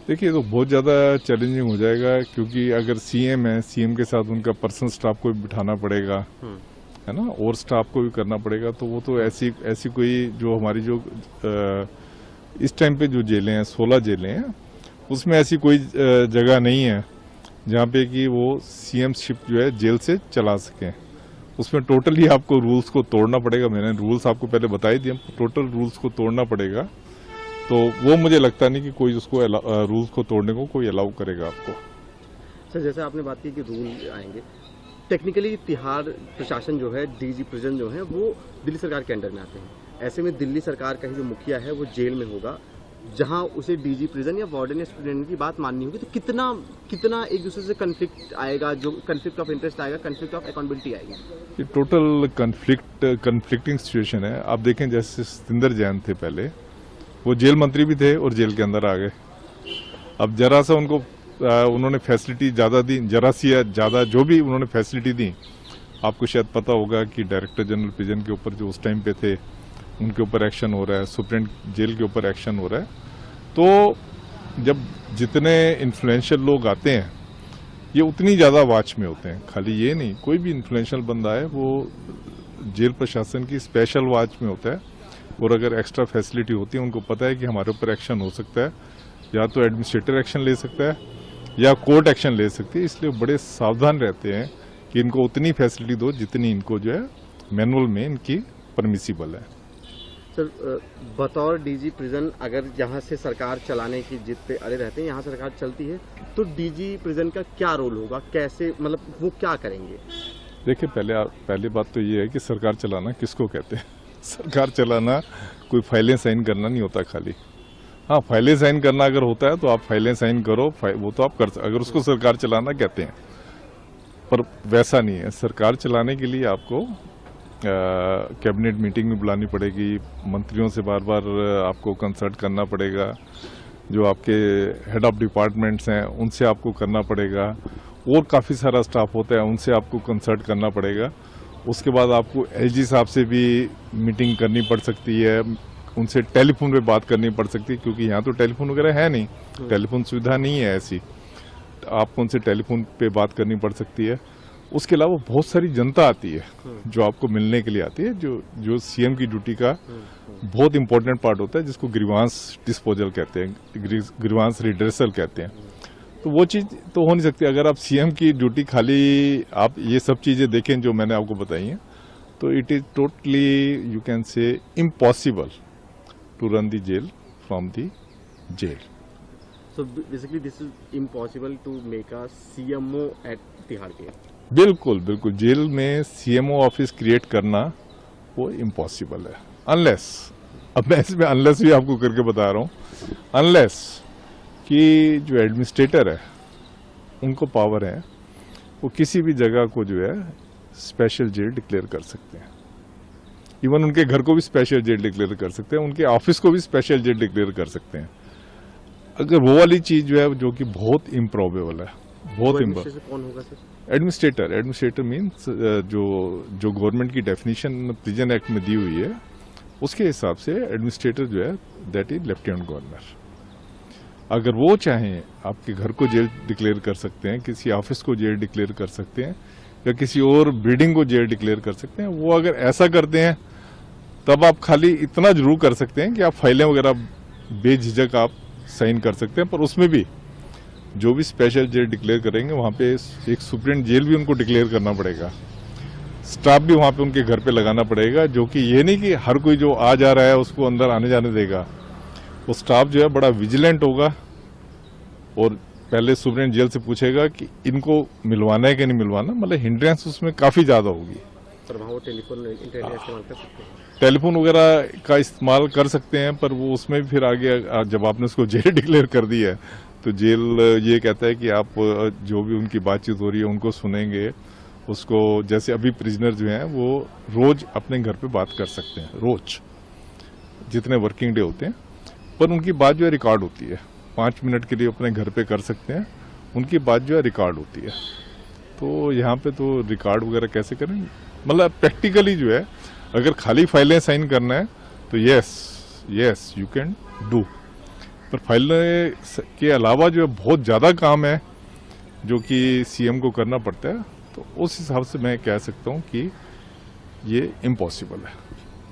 देखिए तो बहुत ज़्यादा चैलेंजिंग हो जाएगा, क्योंकि अगर सीएम है, सीएम के साथ उनका पर्सनल स्टाफ को भी बिठाना पड़ेगा, है ना, और स्टाफ को भी करना पड़ेगा। तो वो तो ऐसी ऐसी कोई जो हमारी जो इस टाइम पे जो जेलें हैं, 16 जेलें हैं, उसमें ऐसी कोई जगह नहीं है जहाँ पे कि वो सीएमशिप जो है जेल से चला सकें। उसमें टोटली आपको रूल्स को तोड़ना पड़ेगा। मैंने रूल्स आपको पहले बता ही दिए, टोटल रूल्स को तोड़ना पड़ेगा। तो वो मुझे लगता नहीं कि कोई उसको रूल्स को तोड़ने को कोई अलाउ करेगा आपको। सर, जैसे आपने बात की कि रूल आएंगे, टेक्निकली तिहाड़ प्रशासन जो है, डीजी प्रिजन जो है, वो दिल्ली सरकार के अंडर में आते हैं। ऐसे में दिल्ली सरकार का ही जो मुखिया है वो जेल में होगा, जहां उसे डीजी प्रिजन या वार्डन या स्टूडेंट की बात माननी होगी। तो कितना एक दूसरे से कन्फ्लिक्ट आएगा, जो कन्फ्लिक्ट ऑफ इंटरेस्ट आएगा, कन्फ्लिक्ट ऑफ अकाउंटेबिलिटी आएगी। ये टोटल कन्फ्लिक्टिंग सिचुएशन है। आप देखें, जैसे सतिंदर जैन थे पहले, वो जेल मंत्री भी थे और जेल के अंदर आ गए। अब जरा सा उनको उन्होंने फैसिलिटी ज़्यादा दी, जरा सी या ज़्यादा जो भी उन्होंने फैसिलिटी दी, आपको शायद पता होगा कि डायरेक्टर जनरल प्रिजन के ऊपर जो उस टाइम पे थे, उनके ऊपर एक्शन हो रहा है, सुप्रीम जेल के ऊपर एक्शन हो रहा है। तो जब जितने इन्फ्लुएंशियल लोग आते हैं, ये उतनी ज़्यादा वाच में होते हैं। खाली ये नहीं, कोई भी इन्फ्लुएंशियल बंदा है वो जेल प्रशासन की स्पेशल वाच में होता है। और अगर एक्स्ट्रा फैसिलिटी होती है, उनको पता है कि हमारे ऊपर एक्शन हो सकता है, या तो एडमिनिस्ट्रेटर एक्शन ले सकता है या कोर्ट एक्शन ले सकती है। इसलिए बड़े सावधान रहते हैं कि इनको उतनी फैसिलिटी दो जितनी इनको जो है मैनुअल में इनकी परमिसिबल है। सर, बतौर डीजी प्रिजन अगर यहाँ से सरकार चलाने की जिद पे अड़े रहते हैं, यहाँ सरकार चलती है, तो डीजी प्रिजन का क्या रोल होगा, कैसे, मतलब वो क्या करेंगे? देखिए, पहली बात तो ये है कि सरकार चलाना किसको कहते हैं। सरकार चलाना कोई फाइलें साइन करना नहीं होता खाली। हाँ, फाइलें साइन करना अगर होता है तो आप फाइलें साइन करो, वो तो आप अगर उसको सरकार चलाना कहते हैं, पर वैसा नहीं है। सरकार चलाने के लिए आपको कैबिनेट मीटिंग भी बुलानी पड़ेगी, मंत्रियों से बार बार आपको कंसल्ट करना पड़ेगा, जो आपके हेड ऑफ डिपार्टमेंट्स हैं उनसे आपको करना पड़ेगा, और काफ़ी सारा स्टाफ होता है उनसे आपको कंसल्ट करना पड़ेगा। उसके बाद आपको एलजी साहब से भी मीटिंग करनी पड़ सकती है, उनसे टेलीफोन पे बात करनी पड़ सकती है, क्योंकि यहाँ तो टेलीफोन वगैरह है नहीं, टेलीफोन सुविधा नहीं है ऐसी। आपको उनसे टेलीफोन पे बात करनी पड़ सकती है। उसके अलावा बहुत सारी जनता आती है जो आपको मिलने के लिए आती है, जो सीएम की ड्यूटी का बहुत इंपॉर्टेंट पार्ट होता है, जिसको ग्रीवांस डिस्पोजल कहते हैं, ग्रीवांस रिड्रेसल कहते हैं। तो वो चीज़ तो हो नहीं सकती। अगर आप सीएम की ड्यूटी खाली आप ये सब चीज़ें देखें जो मैंने आपको बताई हैं, तो it is totally you can say impossible to run the jail from the jail. So basically this is impossible to make a CMO at Tihar jail. बिल्कुल बिल्कुल, जेल में सीएमओ ऑफिस क्रिएट करना वो इम्पॉसिबल है, अनलेस, अब मैं इसमें unless भी आपको करके बता रहा हूँ, अनलेस कि जो एडमिनिस्ट्रेटर है उनको पावर है, वो किसी भी जगह को जो है स्पेशल जेल डिक्लेयर कर सकते हैं। इवन उनके घर को भी स्पेशल जेल डिक्लेयर कर सकते हैं, उनके ऑफिस को भी स्पेशल जेल डिक्लेयर कर सकते हैं। अगर वो वाली चीज जो है, जो कि बहुत इम्प्रोबेबल है, बहुत इम्प्रोबेबल। कौन होगा सर? एडमिनिस्ट्रेटर मीन्स जो गवर्नमेंट की डेफिनेशन प्रिजन एक्ट में दी हुई है, उसके हिसाब से एडमिनिस्ट्रेटर जो है दैट इज लेफ्टिनेंट गवर्नर। अगर वो चाहें, आपके घर को जेल डिक्लेयर कर सकते हैं, किसी ऑफिस को जेल डिक्लेयर कर सकते हैं, या किसी और बिल्डिंग को जेल डिक्लेयर कर सकते हैं। वो अगर ऐसा करते हैं, तब आप खाली इतना जरूर कर सकते हैं कि आप फाइलें वगैरह बेझिझक आप साइन कर सकते हैं। पर उसमें भी जो भी स्पेशल जेल डिक्लेयर करेंगे, वहाँ पे एक सुप्रीम जेल भी उनको डिक्लेयर करना पड़ेगा, स्टाफ भी वहाँ पे उनके घर पे लगाना पड़ेगा, जो कि ये नहीं कि हर कोई जो आ जा रहा है उसको अंदर आने जाने देगा। वो स्टाफ जो है बड़ा विजिलेंट होगा, और पहले सुप्रीम जेल से पूछेगा कि इनको मिलवाना है कि नहीं मिलवाना, मतलब हिंड्रेंस उसमें काफी ज्यादा होगी। सर, वहाँ वो टेलीफोन इंटरनेट इस्तेमाल कर सकते हैं, टेलीफोन वगैरह का इस्तेमाल कर सकते हैं, पर वो उसमें भी फिर आगे जब आपने उसको जेल डिक्लेयर कर दी है, तो जेल ये कहता है कि आप जो भी उनकी बातचीत हो रही है उनको सुनेंगे, उसको, जैसे अभी प्रिजनर जो हैं वो रोज अपने घर पे बात कर सकते हैं, रोज जितने वर्किंग डे होते हैं, पर उनकी बात जो है रिकॉर्ड होती है। 5 मिनट के लिए अपने घर पे कर सकते हैं, उनकी बात जो है रिकॉर्ड होती है। तो यहाँ पे तो रिकॉर्ड वगैरह कैसे करें, मतलब प्रैक्टिकली जो है, अगर खाली फाइलें साइन करना है तो यस यू कैन डू, पर फाइलें के अलावा जो बहुत ज़्यादा काम है जो कि सीएम को करना पड़ता है, तो उस हिसाब से मैं कह सकता हूँ कि ये इम्पॉसिबल है।